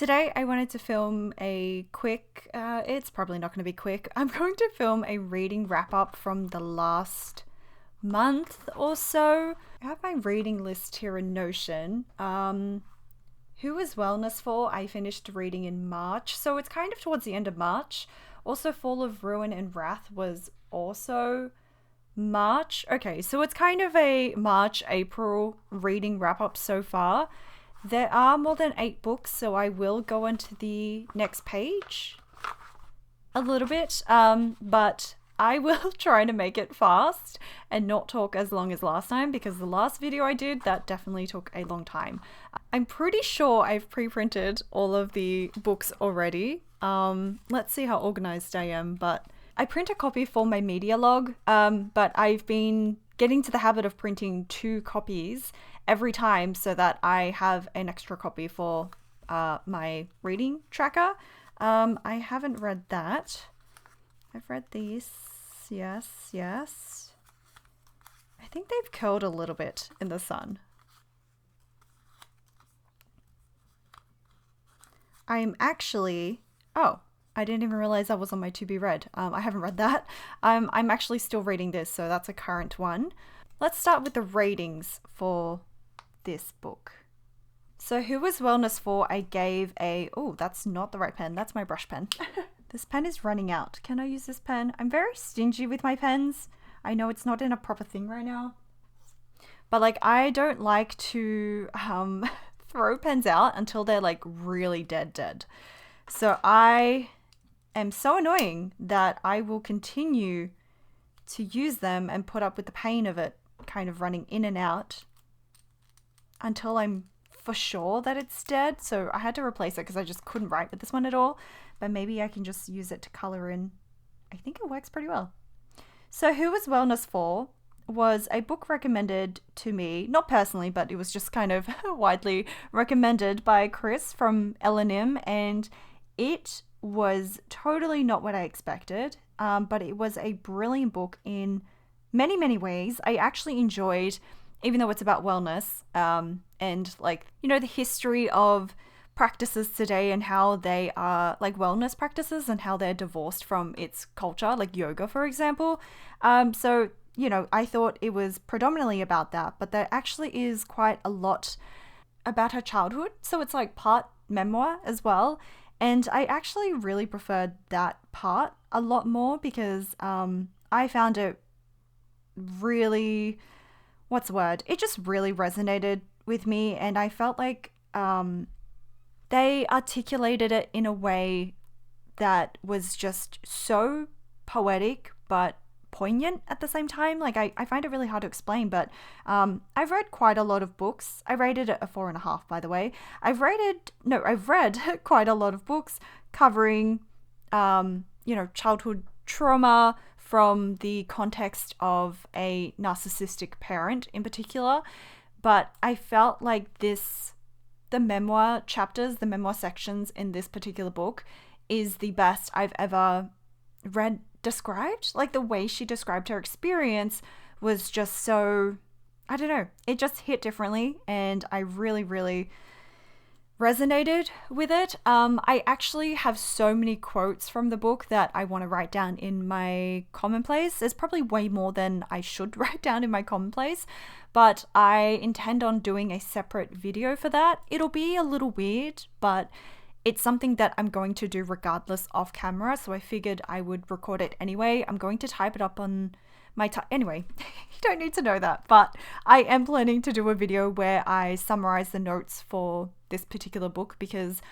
Today I wanted to film a quick, it's probably not going to be quick, I'm going to film a reading wrap up from the last month or so. I have my reading list here in Notion. Who is Wellness For? I finished reading in March, so it's kind of towards the end of March. Also, Fall of Ruin and Wrath was also March. Okay, so it's kind of a March-April reading wrap up so far. There are more than 8 books, so I will go into the next page a little bit, but I will try to make it fast and not talk as long as last time, because the last video I did, that definitely took a long time. I'm pretty sure I've pre-printed all of the books already. Let's see how organized I am, but I print a copy for my media log, but I've been getting to the habit of printing 2 copies every time so that I have an extra copy for my reading tracker. I haven't read that. I've read these. Yes. I think they've curled a little bit in the sun. I'm actually... Oh, I didn't even realize that was on my to be read. I haven't read that. I'm actually still reading this, so that's a current one. Let's start with the ratings for this book. So Who Was Wellness For? I gave a... Oh, that's not the right pen. That's my brush pen. This pen is running out. Can I use this pen? I'm very stingy with my pens. I know it's not in a proper thing right now, but like I don't like to throw pens out until they're like really dead. So I am so annoying that I will continue to use them and put up with the pain of it kind of running in and out until I'm for sure that it's dead. So I had to replace it because I just couldn't write with this one at all. But maybe I can just use it to color in. I think it works pretty well. So Who Was Wellness For? Was a book recommended to me, not personally, but it was just kind of widely recommended by Chris from L&M, and it was totally not what I expected, but it was a brilliant book in many ways. I actually enjoyed, even though it's about wellness, and like, you know, the history of practices today and how they are like wellness practices and how they're divorced from its culture, like yoga, for example. So, you know, I thought it was predominantly about that, but there actually is quite a lot about her childhood. So it's like part memoir as well. And I actually really preferred that part a lot more because I found it really, what's the word? It just really resonated with me, and I felt like they articulated it in a way that was just so poetic but poignant at the same time. Like I find it really hard to explain, but I've read quite a lot of books. I rated it a 4.5, by the way. I've read quite a lot of books covering you know, childhood trauma from the context of a narcissistic parent in particular, but I felt like the memoir chapters, the memoir sections in this particular book is the best I've ever read described. Like the way she described her experience was just so, I don't know, it just hit differently, and I really resonated with it. I actually have so many quotes from the book that I want to write down in my commonplace. There's probably way more than I should write down in my commonplace, but I intend on doing a separate video for that. It'll be a little weird, but it's something that I'm going to do regardless off camera, so I figured I would record it anyway. I'm going to type it up on my anyway, you don't need to know that, but I am planning to do a video where I summarize the notes for this particular book, because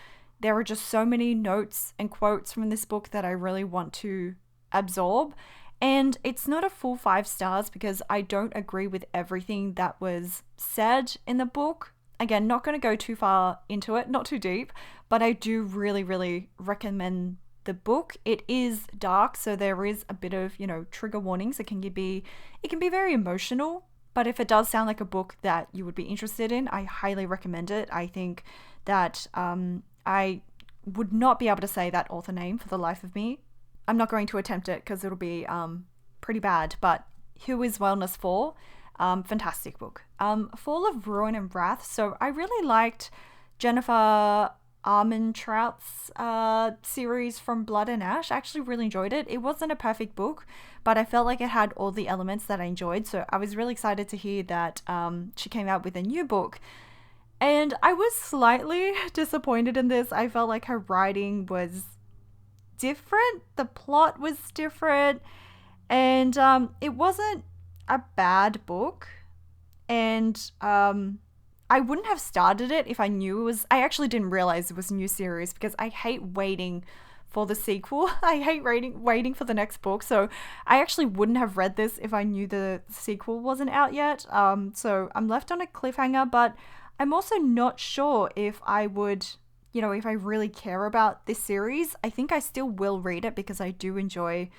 there are just so many notes and quotes from this book that I really want to absorb. And it's not a full 5 stars because I don't agree with everything that was said in the book. Again, not going to go too far into it, not too deep, but I do really recommend the book. It is dark, so there is a bit of, you know, trigger warnings. It can be very emotional, but if it does sound like a book that you would be interested in, I highly recommend it. I think that I would not be able to say that author name for the life of me. I'm not going to attempt it because it'll be pretty bad, but Who Is Wellness For? Fantastic book. Fall of Ruin and Wrath. So I really liked Jennifer Almond Trout's series from Blood and Ash. I actually really enjoyed it. It wasn't a perfect book, but I felt like it had all the elements that I enjoyed. So I was really excited to hear that she came out with a new book. And I was slightly disappointed in this. I felt like her writing was different, the plot was different, and it wasn't a bad book. And I wouldn't have started it if I knew it was. I actually didn't realize it was a new series because I hate waiting for the sequel. I hate waiting for the next book. So I actually wouldn't have read this if I knew the sequel wasn't out yet. So I'm left on a cliffhanger, but I'm also not sure if I would, if I really care about this series. I think I still will read it because I do enjoy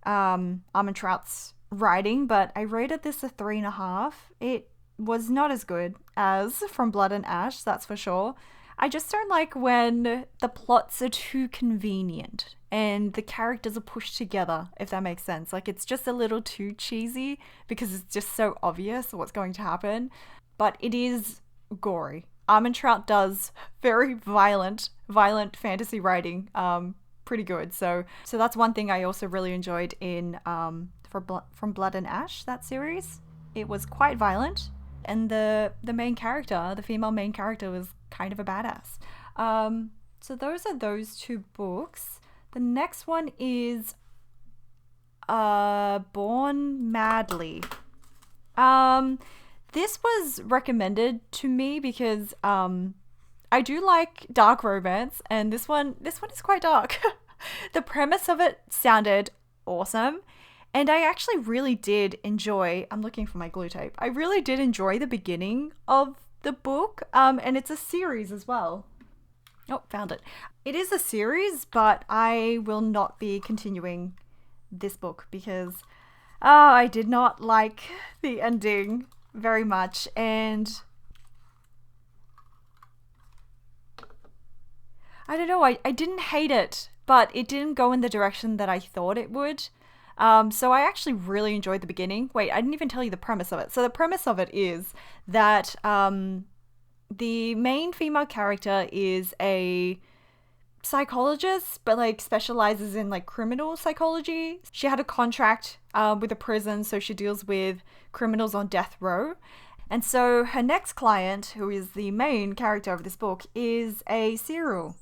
Armin Trout's writing, but I rated this a 3.5. It was not as good as From Blood and Ash, that's for sure. I just don't like when the plots are too convenient and the characters are pushed together, if that makes sense. Like, it's just a little too cheesy because it's just so obvious what's going to happen. But it is gory. Armin Trout does very violent fantasy writing, pretty good. So that's one thing I also really enjoyed in From Blood and Ash, that series. It was quite violent, and the main character, the female main character, was kind of a badass. So those are those two books. The next one is Born Madly. This was recommended to me because I do like dark romance, and this one is quite dark. The premise of it sounded awesome, and I actually really did enjoy. I'm looking for my glue tape. I really did enjoy the beginning of the book, and it's a series as well. Oh, found it. It is a series, but I will not be continuing this book because I did not like the ending very much, and I don't know, I didn't hate it, but it didn't go in the direction that I thought it would. So I actually really enjoyed the beginning. Wait, I didn't even tell you the premise of it. So the premise of it is that the main female character is a psychologist, but like specializes in like criminal psychology. She had a contract with a prison, so she deals with criminals on death row. And so her next client, who is the main character of this book, is a serial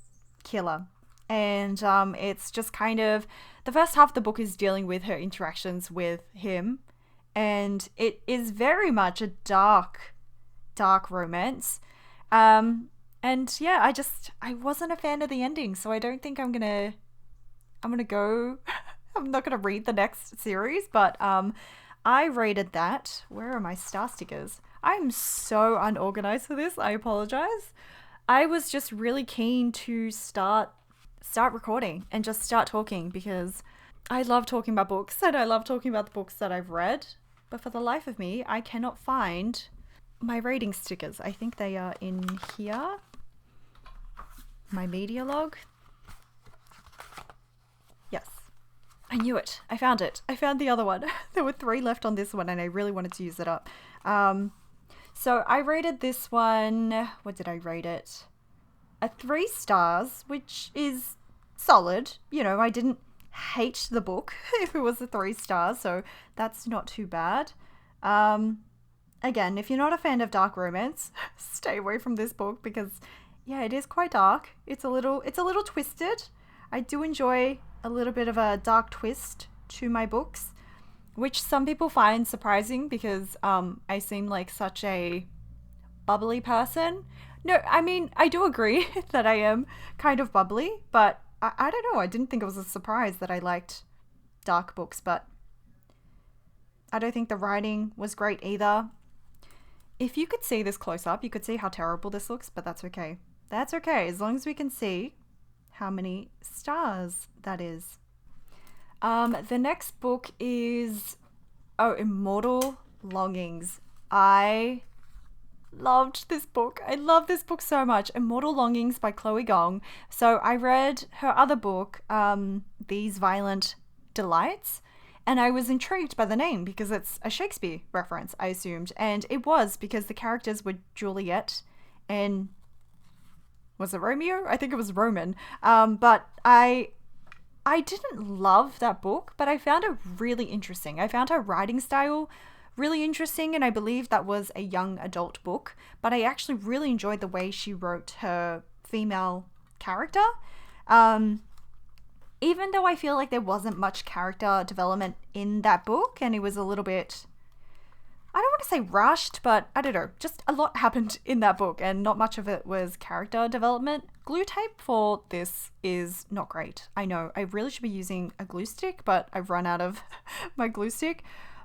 killer. And it's just kind of, the first half of the book is dealing with her interactions with him. And it is very much a dark romance. And yeah, I wasn't a fan of the ending, so I don't think I'm gonna go. I'm not gonna read the next series, but I rated that. Where are my star stickers? I'm so unorganized for this. I apologize. I was just really keen to start recording and just start talking because I love talking about books and I love talking about the books that I've read. But for the life of me, I cannot find my rating stickers. I think they are in here. My media log. Yes. I knew it. I found it. I found the other one. There were 3 left on this one and I really wanted to use it up. So I rated this one, what did I rate it? A 3 stars, which is solid. I didn't hate the book if it was a 3 stars, so that's not too bad. Again, if you're not a fan of dark romance, stay away from this book because, yeah, it is quite dark. It's a little twisted. I do enjoy a little bit of a dark twist to my books, which some people find surprising because I seem like such a bubbly person. No, I mean, I do agree that I am kind of bubbly, but I don't know. I didn't think it was a surprise that I liked dark books, but I don't think the writing was great either. If you could see this close up, you could see how terrible this looks, but that's okay. That's okay, as long as we can see how many stars that is. The next book is, Immortal Longings. I loved this book. I love this book so much. Immortal Longings by Chloe Gong. So I read her other book, These Violent Delights, and I was intrigued by the name because it's a Shakespeare reference, I assumed. And it was because the characters were Juliet and Was it Romeo? I think it was Roman. But I didn't love that book, but I found it really interesting. I found her writing style really interesting, and I believe that was a young adult book, but I actually really enjoyed the way she wrote her female character. Um, Even though I feel like there wasn't much character development in that book, and it was a little bit, I don't want to say rushed, but I don't know, just a lot happened in that book and not much of it was character development. Glue tape for this is not great. I know, I really should be using a glue stick, but I've run out of my glue stick.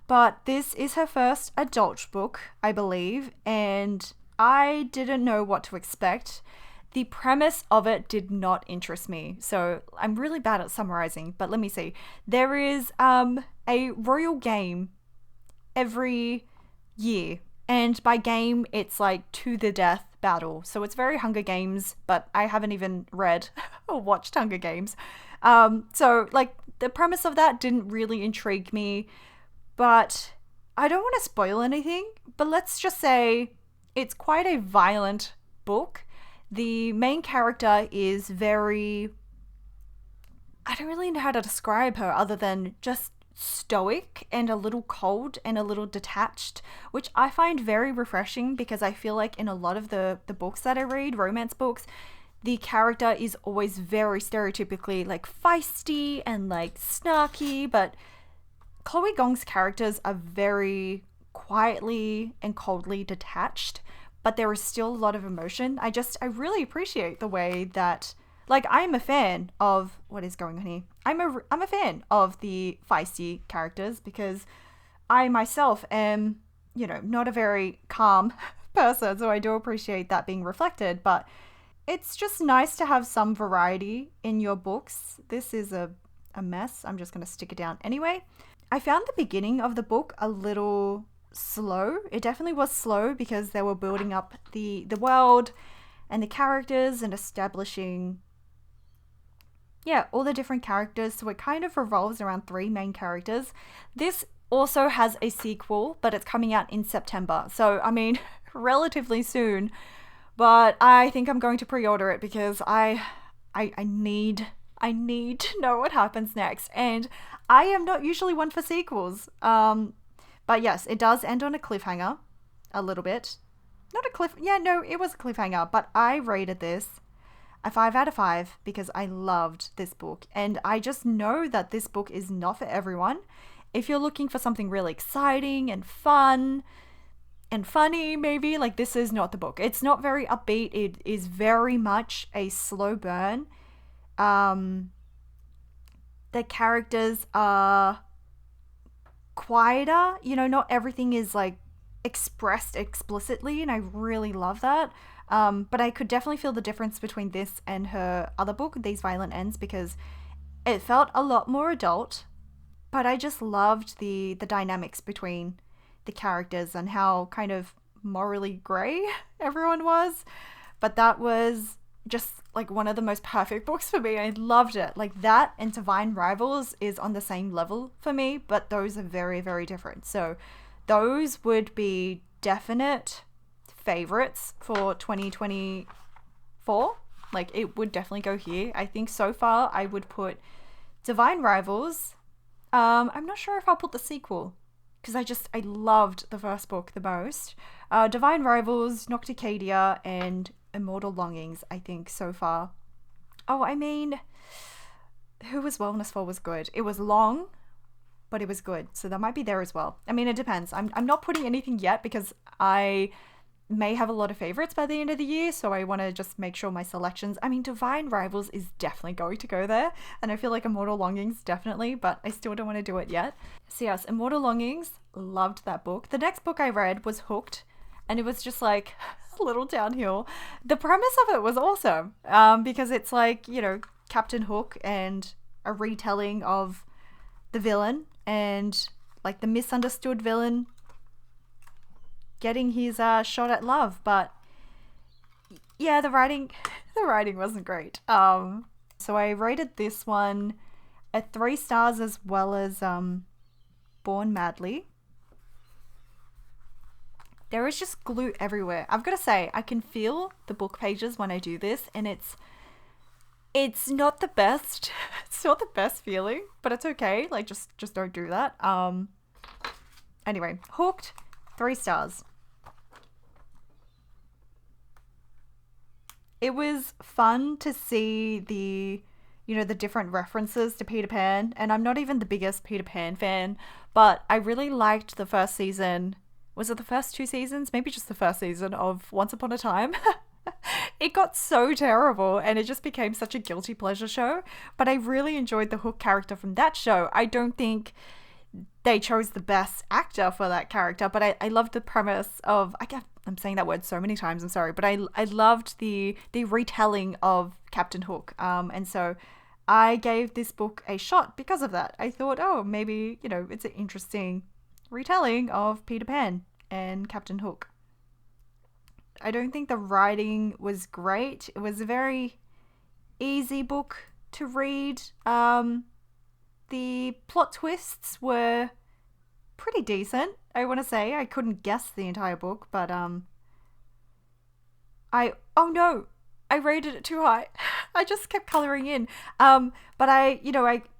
But this is her first adult book, I believe, and I didn't know what to expect. The premise of it did not interest me, so I'm really bad at summarizing, but let me see. There is a royal game every year, and by game it's like to the death battle, so it's very Hunger Games, but I haven't even read or watched Hunger Games. So like the premise of that didn't really intrigue me, but I don't want to spoil anything, but let's just say it's quite a violent book. The main character is very, I don't really know how to describe her other than just stoic and a little cold and a little detached, which I find very refreshing because I feel like in a lot of the books that I read, romance books, the character is always very stereotypically like feisty and like snarky, but Chloe Gong's characters are very quietly and coldly detached, but there is still a lot of emotion. I really appreciate the way that, like, I'm a fan of what is going on here. I'm a fan of the feisty characters because I myself am, not a very calm person, so I do appreciate that being reflected, but it's just nice to have some variety in your books. This is a mess. I'm just going to stick it down anyway. I found the beginning of the book a little slow. It definitely was slow because they were building up the world and the characters and establishing, all the different characters. So it kind of revolves around 3 main characters. This also has a sequel, but it's coming out in September. So, I mean, relatively soon. But I think I'm going to pre-order it because I need to know what happens next. And I am not usually one for sequels. But yes, it does end on a cliffhanger a little bit. It was a cliffhanger, but I rated this a 5 out of 5 because I loved this book. And I just know that this book is not for everyone. If you're looking for something really exciting and fun and funny, maybe, like, this is not the book. It's not very upbeat. It is very much a slow burn. The characters are quieter, not everything is like expressed explicitly, and I really love that. But I could definitely feel the difference between this and her other book, These Violent Ends, because it felt a lot more adult, but I just loved the dynamics between the characters and how kind of morally grey everyone was. But that was just like one of the most perfect books for me. I loved it. Like, that and Divine Rivals is on the same level for me, but those are very, very different. So those would be definite favorites for 2024. Like, it would definitely go here. I think so far I would put Divine Rivals. I'm not sure if I'll put the sequel because I loved the first book the most. Divine Rivals, Nocticadia, and Immortal Longings, I think, so far. Oh, I mean, Who Was Wellness For was good. It was long, but it was good. So that might be there as well. I mean, it depends. I'm not putting anything yet because I may have a lot of favorites by the end of the year, so I want to just make sure my selections. I mean, Divine Rivals is definitely going to go there, and I feel like Immortal Longings definitely, but I still don't want to do it yet. So yes, Immortal Longings, loved that book. The next book I read was Hooked, and it was just like a little downhill. The premise of it was awesome, because it's like, Captain Hook and a retelling of the villain and like the misunderstood villain getting his shot at love. But yeah, the writing wasn't great. So I rated this one at 3 stars, as well as Born Madly. There is just glue everywhere. I've got to say, I can feel the book pages when I do this, and it's not the best. It's not the best feeling, but it's okay. Like, just don't do that. Anyway, Hooked, 3 stars. It was fun to see the different references to Peter Pan, and I'm not even the biggest Peter Pan fan, but I really liked the first season. Was it the first 2 seasons? Maybe just the first season of Once Upon a Time. It got so terrible and it just became such a guilty pleasure show, but I really enjoyed the Hook character from that show. I don't think they chose the best actor for that character, but I loved the premise of, I'm saying that word so many times, I'm sorry, but I loved the retelling of Captain Hook. And so I gave this book a shot because of that. I thought, oh, maybe, it's an interesting retelling of Peter Pan and Captain Hook. I don't think the writing was great. It was a very easy book to read. The plot twists were pretty decent, I want to say. I couldn't guess the entire book, but oh no, I rated it too high. I just kept coloring in. But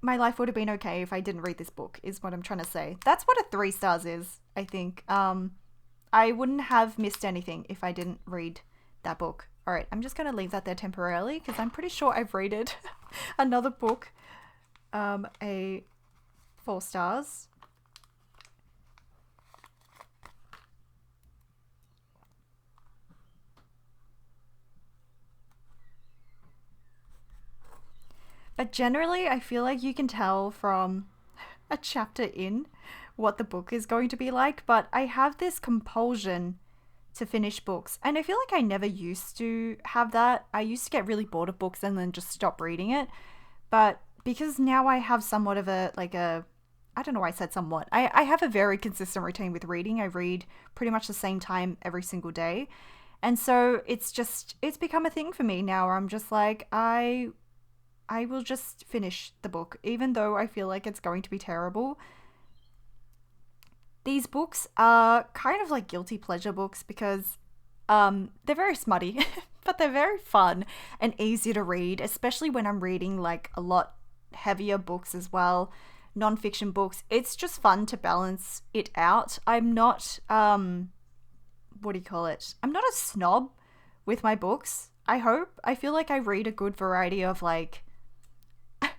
my life would have been okay if I didn't read this book, is what I'm trying to say. That's what a 3 stars is, I think. I wouldn't have missed anything if I didn't read that book. All right, I'm just going to leave that there temporarily because I'm pretty sure I've rated another book a 4 stars. But generally, I feel like you can tell from a chapter in what the book is going to be like, but I have this compulsion to finish books, and I feel like I never used to have that. I used to get really bored of books and then just stop reading it, but because now I have somewhat of I don't know why I said somewhat. I have a very consistent routine with reading. I read pretty much the same time every single day. And so it's become a thing for me now where I'm just like, I will just finish the book, even though I feel like it's going to be terrible. These books are kind of like guilty pleasure books because they're very smutty, but they're very fun and easy to read, especially when I'm reading like a lot heavier books as well, non-fiction books. It's just fun to balance it out. I'm not, what do you call it? I'm not a snob with my books, I hope. I feel like I read a good variety of like,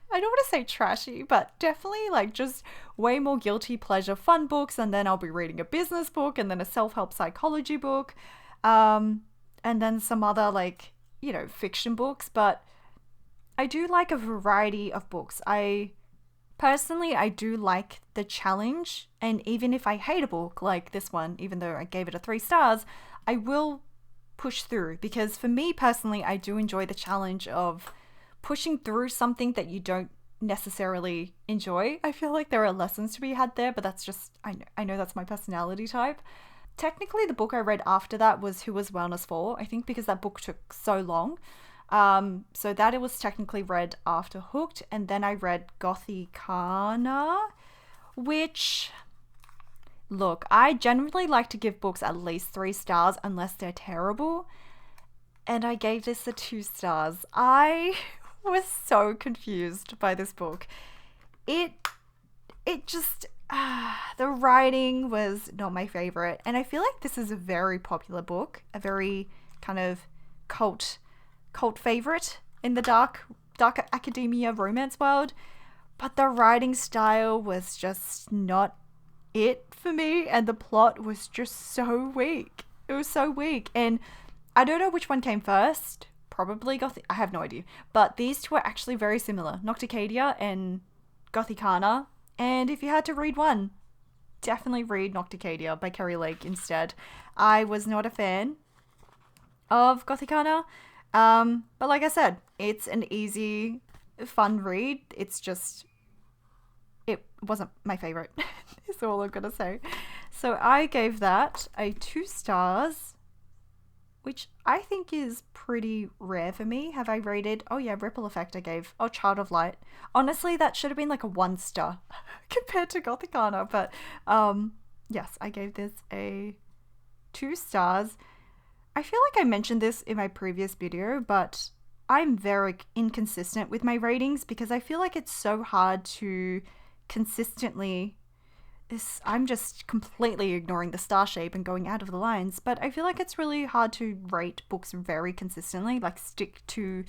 I don't want to say trashy, but definitely like just way more guilty pleasure fun books, and then I'll be reading a business book and then a self-help psychology book, and then some other like, fiction books. But I do like a variety of books. I do like the challenge, and even if I hate a book like this one, even though I gave it a 3 stars, I will push through, because for me personally, I do enjoy the challenge of pushing through something that you don't necessarily enjoy. I feel like there are lessons to be had there, but that's just, I know that's my personality type. Technically, the book I read after that was Who Was Wellness For, I think, because that book took so long. So that it was technically read after Hooked, and then I read Gothicana, which, look, I generally like to give books at least 3 stars unless they're terrible, and I gave this a 2 stars. I was so confused by this book. It just, the writing was not my favorite, and I feel like this is a very popular book, a very kind of cult favorite in the dark academia romance world, but the writing style was just not it for me, and the plot was just so weak. It was so weak, and I don't know which one came first. Probably I have no idea, but these two are actually very similar, Nocticadia and Gothicana. And if you had to read one, definitely read Nocticadia by Kerry Lake instead. I was not a fan of Gothicana, but like I said, it's an easy, fun read. It's just, it wasn't my favorite. Is all I'm gonna say. So I gave that a 2 stars, which I think is pretty rare for me. Have I rated? Oh yeah, Ripple Effect I gave. Oh, Child of Light. Honestly, that should have been like a 1 star compared to Gothicana, but yes, I gave this a 2 stars. I feel like I mentioned this in my previous video, but I'm very inconsistent with my ratings because I feel like it's so hard to consistently I'm just completely ignoring the star shape and going out of the lines, but I feel like it's really hard to rate books very consistently, like stick to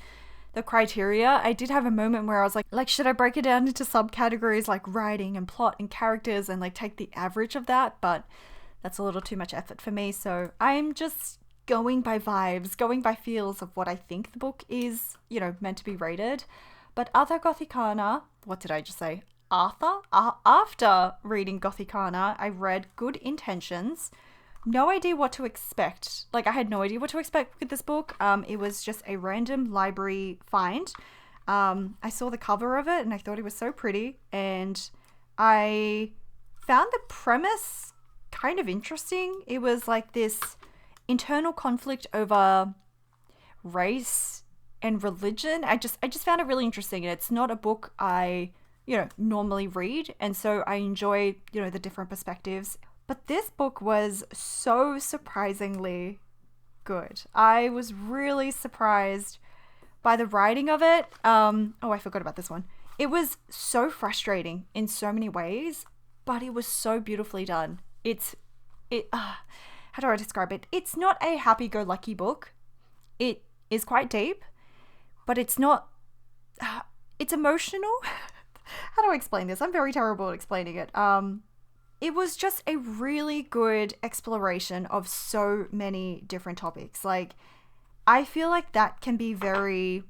the criteria. I did have a moment where I was like, should I break it down into subcategories like writing and plot and characters and like take the average of that? But that's a little too much effort for me. So I'm just going by vibes, going by feels of what I think the book is, meant to be rated. But Arthur Gothicana, what did I just say? After reading Gothicana, I read Good Intentions. No idea what to expect. Like, I had no idea what to expect with this book. It was just a random library find. I saw the cover of it and I thought it was so pretty. And I found the premise kind of interesting. It was like this internal conflict over race and religion. I just found it really interesting. And it's not a book I normally read, and so I enjoy the different perspectives, but this book was so surprisingly good. I was really surprised by the writing of it. I forgot about this one. It was so frustrating in so many ways, but it was so beautifully done. How do I describe it? It's not a happy-go-lucky book. It is quite deep, but it's not it's emotional. How do I explain this? I'm very terrible at explaining it. It was just a really good exploration of so many different topics. Like, I feel like that can be very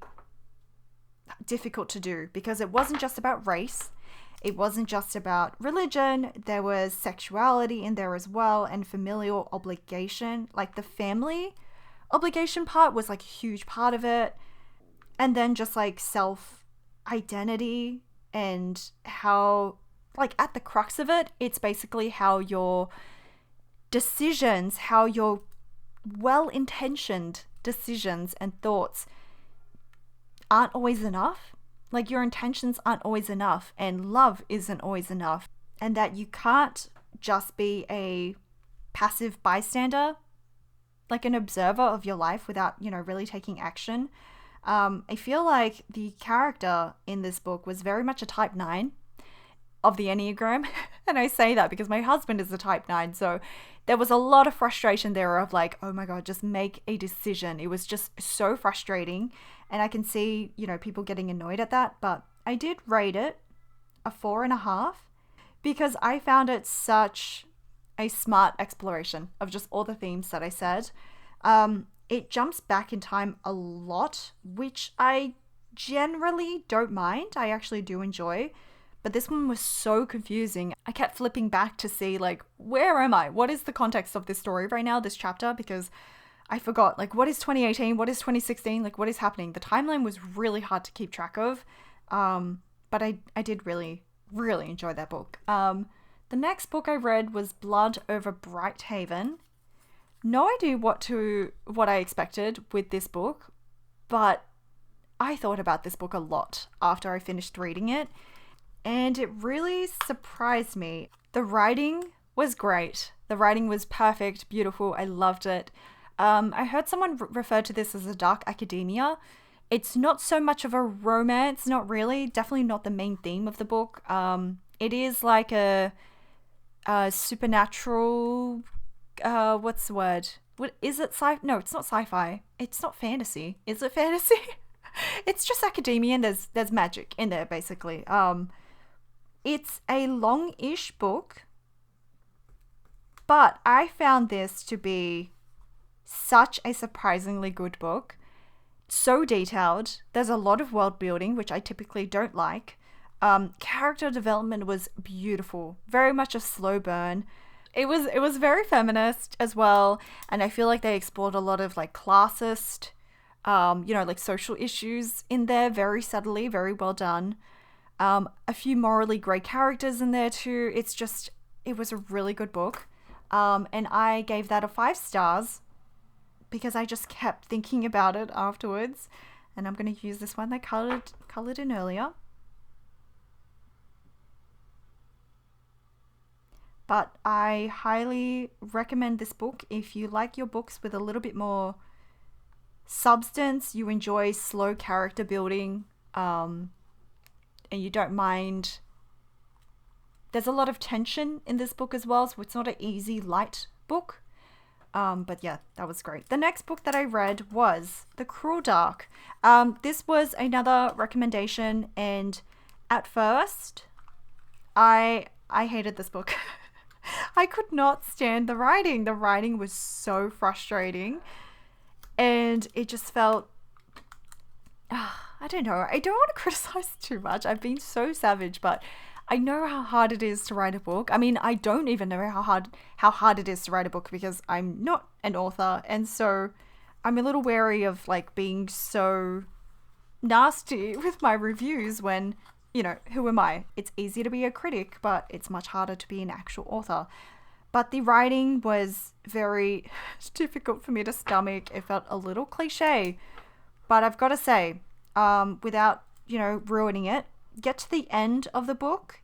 difficult to do because it wasn't just about race. It wasn't just about religion. There was sexuality in there as well, and familial obligation. Like, the family obligation part was like a huge part of it. And then just like self-identity and how, like, at the crux of it, it's basically how your decisions, how your well-intentioned decisions and thoughts aren't always enough. Like, your intentions aren't always enough, and love isn't always enough, and that you can't just be a passive bystander, like an observer of your life without, really taking action. I feel like the character in this book was very much a type 9 of the Enneagram. And I say that because my husband is a type 9. So there was a lot of frustration there of like, oh my God, just make a decision. It was just so frustrating. And I can see, people getting annoyed at that. But I did rate it a 4.5 because I found it such a smart exploration of just all the themes that I said. It jumps back in time a lot, which I generally don't mind. I actually do enjoy. But this one was so confusing. I kept flipping back to see, like, where am I? What is the context of this story right now, this chapter? Because I forgot, like, what is 2018? What is 2016? Like, what is happening? The timeline was really hard to keep track of. But I did really, really enjoy that book. The next book I read was Blood Over Brighthaven. No idea what I expected with this book, but I thought about this book a lot after I finished reading it, and it really surprised me. The writing was great. The writing was perfect, beautiful. I loved it. I heard someone refer to this as a dark academia. It's not so much of a romance, not really. Definitely not the main theme of the book. It is like a supernatural. What's the word? What is it? No, it's not sci-fi. It's not fantasy. Is it fantasy? It's just academia, and there's magic in there basically. It's a long-ish book, but I found this to be such a surprisingly good book. So detailed. There's a lot of world building, which I typically don't like. Character development was beautiful. Very much a slow burn. It was very feminist as well, and I feel like they explored a lot of like classist, like social issues in there very subtly, very well done. A few morally grey characters in there too. It was a really good book, and I gave that a 5 stars because I just kept thinking about it afterwards. And I'm going to use this one that I colored in earlier. but I highly recommend this book if you like your books with a little bit more substance, you enjoy slow character building, and you don't mind. There's a lot of tension in this book as well, so it's not an easy, light book. But yeah, that was great. The next book that I read was The Cruel Dark. This was another recommendation, and at first, I hated this book. I could not stand the writing. The writing was so frustrating, and it just felt, I don't know. I don't want to criticize too much. I've been so savage, but I know how hard it is to write a book. I mean, I don't even know how hard it is to write a book because I'm not an author, and so I'm a little wary of like being so nasty with my reviews when, you know, who am I? It's easy to be a critic, but it's much harder to be an actual author. But the writing was very difficult for me to stomach. It felt a little cliche, but I've got to say, without, you know, ruining it, get to the end of the book,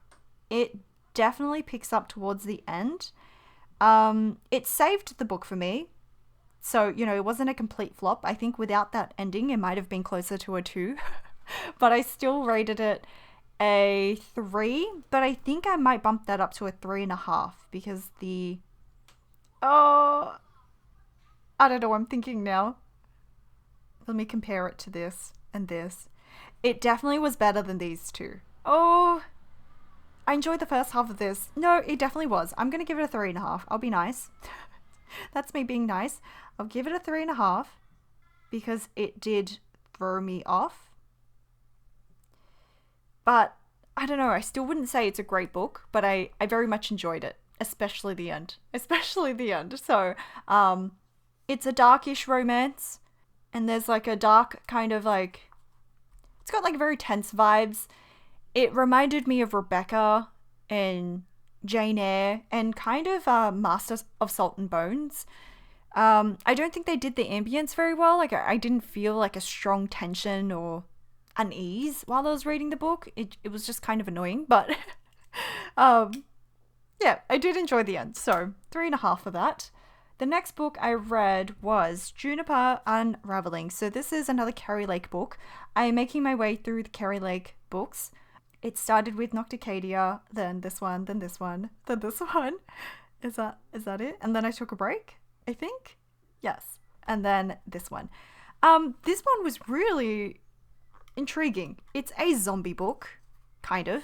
it definitely picks up towards the end. It saved the book for me. So, you know, it wasn't a complete flop. I think without that ending, it might have been closer to a 2. But I still rated it a 3. But I think I might bump that up to a 3.5 because oh, I don't know, I'm thinking now. Let me compare it to this and this. It definitely was better than these two. Oh, I enjoyed the first half of this. No, it definitely was. I'm going to give it a 3.5. I'll be nice. That's me being nice. I'll give it a 3.5 because it did throw me off. But I don't know. I still wouldn't say it's a great book, but I very much enjoyed it, especially the end. Especially the end. So, it's a darkish romance, and there's like a dark kind of like, it's got like very tense vibes. It reminded me of Rebecca and Jane Eyre and kind of Masters of Salt and Bones. I don't think they did the ambience very well. Like I didn't feel like a strong tension or unease while I was reading the book. It was just kind of annoying, but yeah, I did enjoy the end. So 3.5 for that. The next book I read was Juniper Unraveling. So this is another Carrie Lake book. I am making my way through the Carrie Lake books. It started with Nocticadia, then this one, then this one, then this one. Is that it? And then I took a break, I think. Yes. And then this one. This one was really intriguing. It's a zombie book, kind of.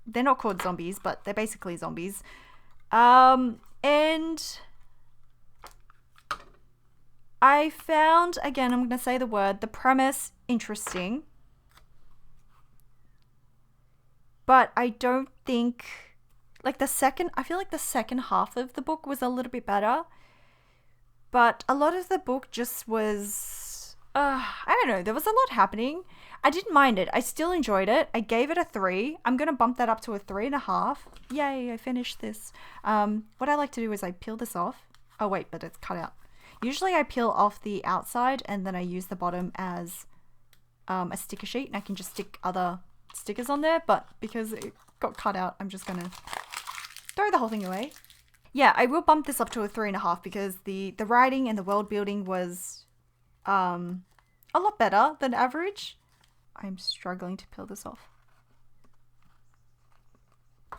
They're not called zombies, but they're basically zombies. And I found, again, I'm going to say the word, the premise interesting. But I don't think, I feel like the second half of the book was a little bit better. But a lot of the book just was, I don't know, there was a lot happening. I didn't mind it. I still enjoyed it. I gave it a 3. I'm going to bump that up to a 3.5. Yay, I finished this. What I like to do is I peel this off. Oh wait, but it's cut out. Usually I peel off the outside and then I use the bottom as a sticker sheet, and I can just stick other stickers on there, but because it got cut out, I'm just gonna throw the whole thing away. Yeah, I will bump this up to a 3.5 because the writing and the world building was a lot better than average. I'm struggling to peel this off.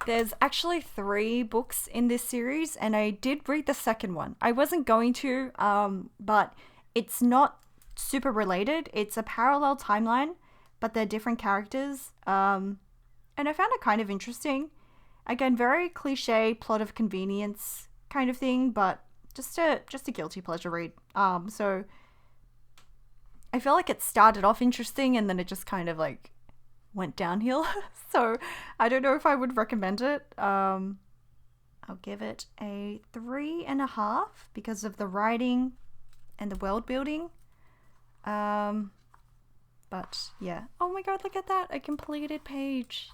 There's actually 3 books in this series, and I did read the second one. I wasn't going to, but it's not super related. It's a parallel timeline, but they're different characters. And I found it kind of interesting. Again, very cliche plot of convenience kind of thing, but just a guilty pleasure read. So I feel like it started off interesting and then it just kind of like went downhill. So I don't know if I would recommend it. I'll give it a 3.5 because of the writing and the world building. But yeah. Oh my god, look at that. A completed page.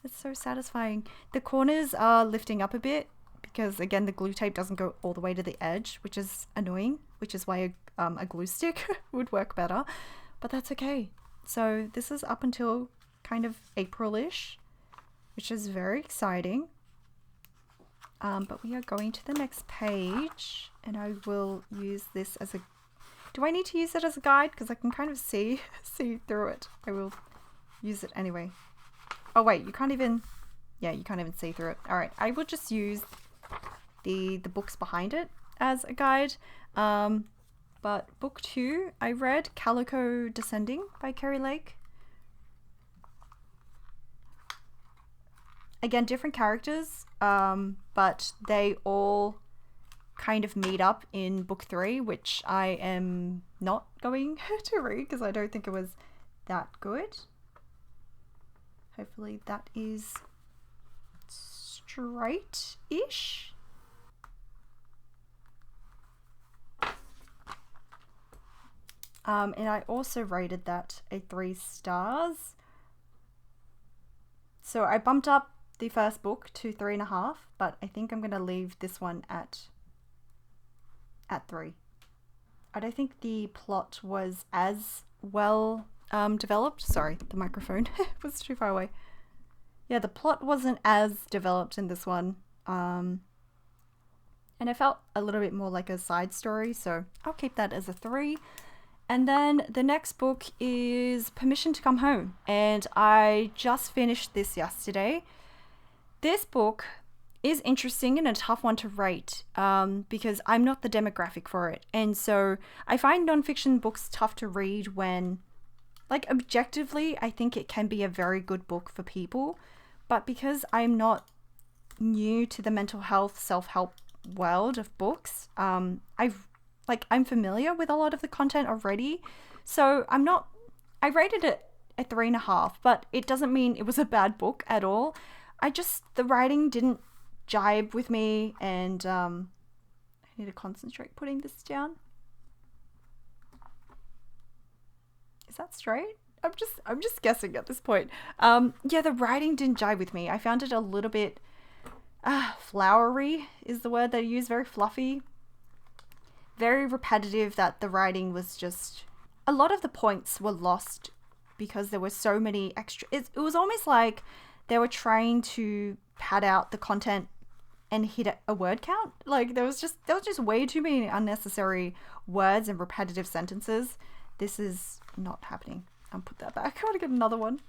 It's so satisfying. The corners are lifting up a bit because, again, the glue tape doesn't go all the way to the edge, which is annoying, which is why a glue stick would work better. But that's okay. So this is up until kind of April-ish, which is very exciting. But we are going to the next page, and I will use this as a... Do I need to use it as a guide? Because I can kind of see through it. I will use it anyway. Oh wait, you can't even... Yeah, you can't even see through it. Alright, I will just use the books behind it as a guide. But book 2, I read Calico Descending by Kerry Lake. Again, different characters, but they all kind of meet up in book 3, which I am not going to read because I don't think it was that good. Hopefully that is straight-ish. And I also rated that a 3 stars. So I bumped up the first book to 3.5, but I think I'm going to leave this one at 3. I don't think the plot was as well developed. Sorry, the microphone was too far away. Yeah, the plot wasn't as developed in this one. And it felt a little bit more like a side story, so I'll keep that as a 3. And then the next book is Permission to Come Home, and I just finished this yesterday. This book is interesting and a tough one to rate because I'm not the demographic for it. And so I find nonfiction books tough to read when, like, objectively, I think it can be a very good book for people. But because I'm not new to the mental health, self-help world of books, I'm familiar with a lot of the content already. So I rated it a 3.5, but it doesn't mean it was a bad book at all. The writing didn't jibe with me, and I need to concentrate putting this down. Is that straight? I'm just guessing at this point. Yeah, the writing didn't jibe with me. I found it a little bit flowery is the word they use, very fluffy. Very repetitive, that the writing was just... A lot of the points were lost because there were so many extra... It was almost like they were trying to pad out the content and hit a word count. Like, there was just way too many unnecessary words and repetitive sentences. This is not happening. I'll put that back. I want to get another one.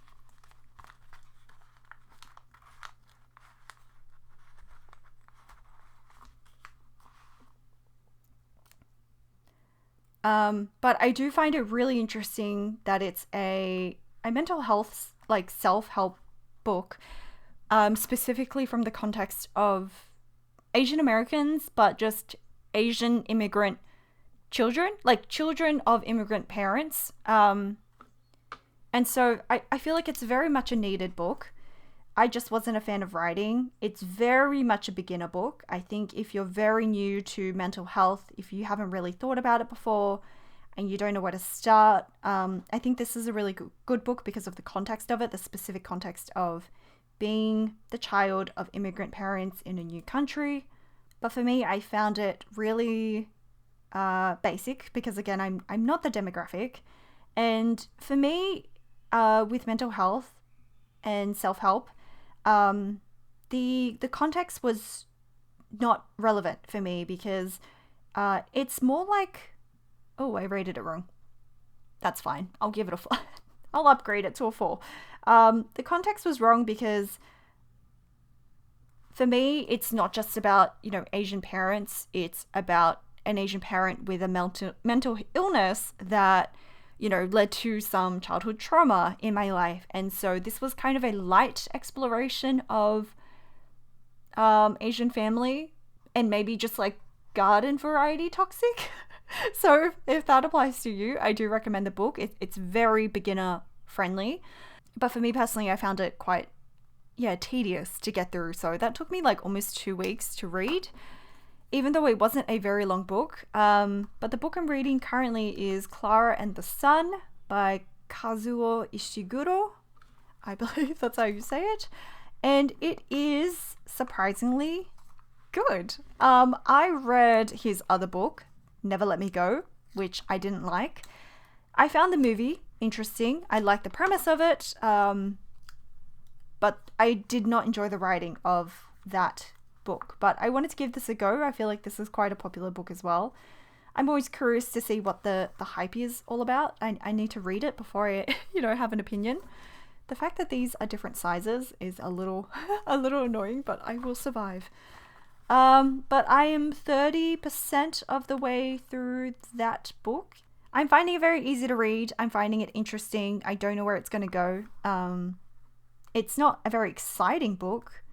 But I do find it really interesting that it's a mental health, like, self-help book, specifically from the context of Asian Americans, but just Asian immigrant children, like children of immigrant parents. And so I feel like it's very much a needed book. I just wasn't a fan of writing. It's very much a beginner book. I think if you're very new to mental health, if you haven't really thought about it before and you don't know where to start, I think this is a really good book because of the context of it, the specific context of being the child of immigrant parents in a new country. But for me, I found it really basic because, again, I'm not the demographic. And for me, with mental health and self-help, the context was not relevant for me because it's more like... Oh, I rated it wrong. That's fine. I'll give it a 4. I'll upgrade it to a 4. The context was wrong because for me, it's not just about, Asian parents. It's about an Asian parent with a mental illness that, led to some childhood trauma in my life. And so this was kind of a light exploration of Asian family and maybe just like garden variety toxic. So if that applies to you, I do recommend the book. It's very beginner friendly. But for me personally, I found it quite, tedious to get through. So that took me like almost 2 weeks to read, even though it wasn't a very long book. But the book I'm reading currently is Clara and the Sun by Kazuo Ishiguro. I believe that's how you say it. And it is surprisingly good. I read his other book, Never Let Me Go, which I didn't like. I found the movie interesting. I liked the premise of it. But I did not enjoy the writing of that book, but I wanted to give this a go. I feel like this is quite a popular book as well. I'm always curious to see what the hype is all about. I need to read it before I, have an opinion. The fact that these are different sizes is a little annoying, but I will survive. But I am 30% of the way through that book. I'm finding it very easy to read. I'm finding it interesting. I don't know where it's going to go. It's not a very exciting book,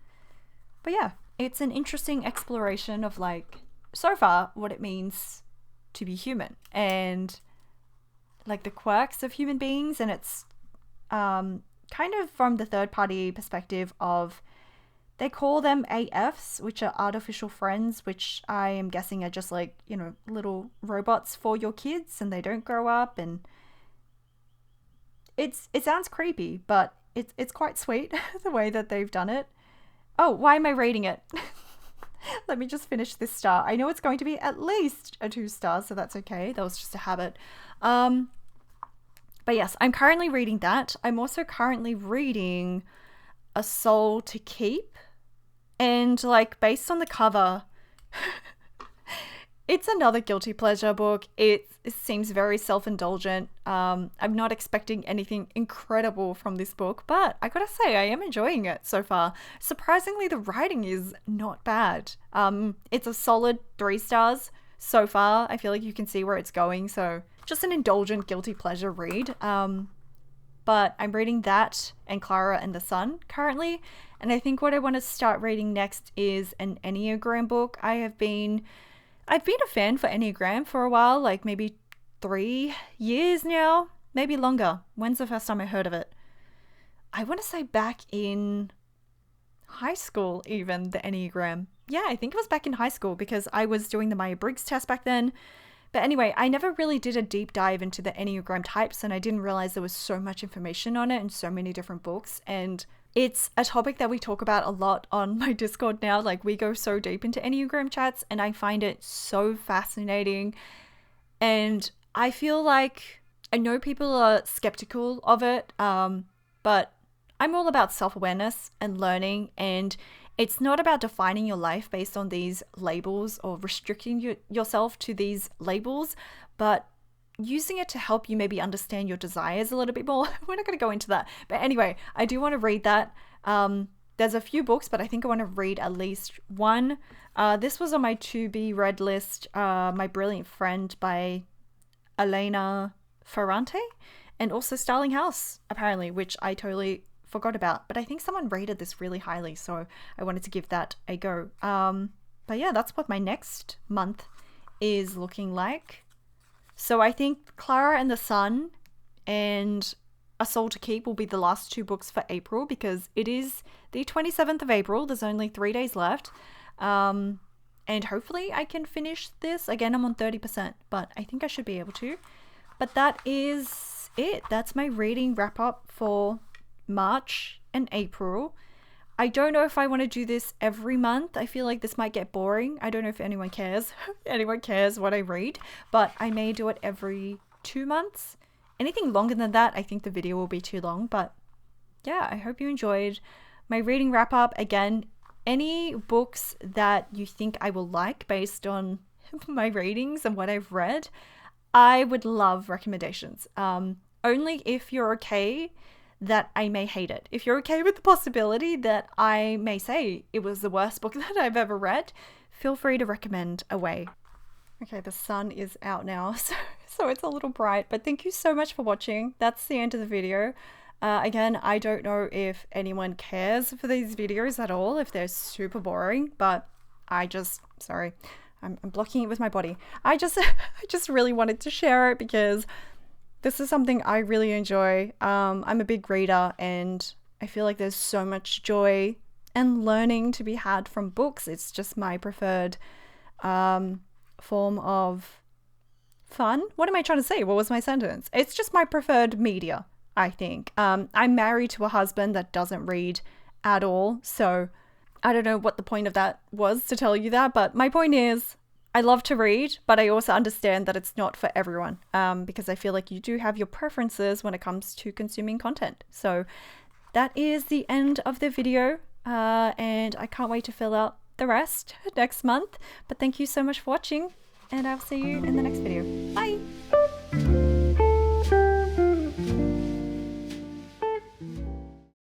but yeah, it's an interesting exploration of like, so far, what it means to be human and like the quirks of human beings. And it's kind of from the third party perspective of, they call them AFs, which are artificial friends, which I am guessing are just like, little robots for your kids, and they don't grow up. And it sounds creepy, but it's quite sweet the way that they've done it. Oh, why am I rating it? Let me just finish this star. I know it's going to be at least a 2 stars, so that's okay. That was just a habit. But yes, I'm currently reading that. I'm also currently reading A Soul to Keep. And like, based on the cover, it's another guilty pleasure book. It seems very self-indulgent. I'm not expecting anything incredible from this book, but I gotta say, I am enjoying it so far. Surprisingly, the writing is not bad. It's a solid 3 stars so far. I feel like you can see where it's going. So just an indulgent guilty pleasure read. But I'm reading that and Clara and the Sun currently. And I think what I want to start reading next is an Enneagram book. I've been a fan for Enneagram for a while, like maybe 3 years now, maybe longer. When's the first time I heard of it? I want to say back in high school, even, the Enneagram. Yeah, I think it was back in high school because I was doing the Myers-Briggs test back then. But anyway, I never really did a deep dive into the Enneagram types, and I didn't realize there was so much information on it and so many different books. And it's a topic that we talk about a lot on my Discord now. Like, we go so deep into Enneagram chats, and I find it so fascinating. And I feel like, I know people are skeptical of it, but I'm all about self-awareness and learning, and it's not about defining your life based on these labels or restricting yourself to these labels, but using it to help you maybe understand your desires a little bit more. We're not going to go into that. But anyway, I do want to read that. There's a few books, but I think I want to read at least one. This was on my to be read list, My Brilliant Friend by Elena Ferrante, and also Starling House, apparently, which I totally forgot about, but I think someone rated this really highly, so I wanted to give that a go. But yeah, that's what my next month is looking like. So I think Clara and the Sun and A Soul to Keep will be the last 2 books for April, because it is the 27th of April. There's only 3 days left. And hopefully I can finish this. Again, I'm on 30%, but I think I should be able to. But that is it. That's my reading wrap up for March and April. I don't know if I want to do this every month. I feel like this might get boring. I don't know if anyone cares. Anyone cares what I read, but I may do it every 2 months. Anything longer than that, I think the video will be too long. But yeah, I hope you enjoyed my reading wrap up. Again, any books that you think I will like based on my ratings and what I've read, I would love recommendations. Only if you're okay that I may hate it. If you're okay with the possibility that I may say it was the worst book that I've ever read, feel free to recommend away. Okay, the sun is out now, so it's a little bright, but thank you so much for watching. That's the end of the video. Again, I don't know if anyone cares for these videos at all, if they're super boring, but sorry, I'm blocking it with my body. I just really wanted to share it because this is something I really enjoy. I'm a big reader, and I feel like there's so much joy and learning to be had from books. It's just my preferred form of fun. What am I trying to say? What was my sentence? It's just my preferred media, I think. I'm married to a husband that doesn't read at all, so I don't know what the point of that was to tell you that, but my point is, I love to read, but I also understand that it's not for everyone, because I feel like you do have your preferences when it comes to consuming content. So that is the end of the video, and I can't wait to fill out the rest next month. But thank you so much for watching, and I'll see you in the next video. Bye!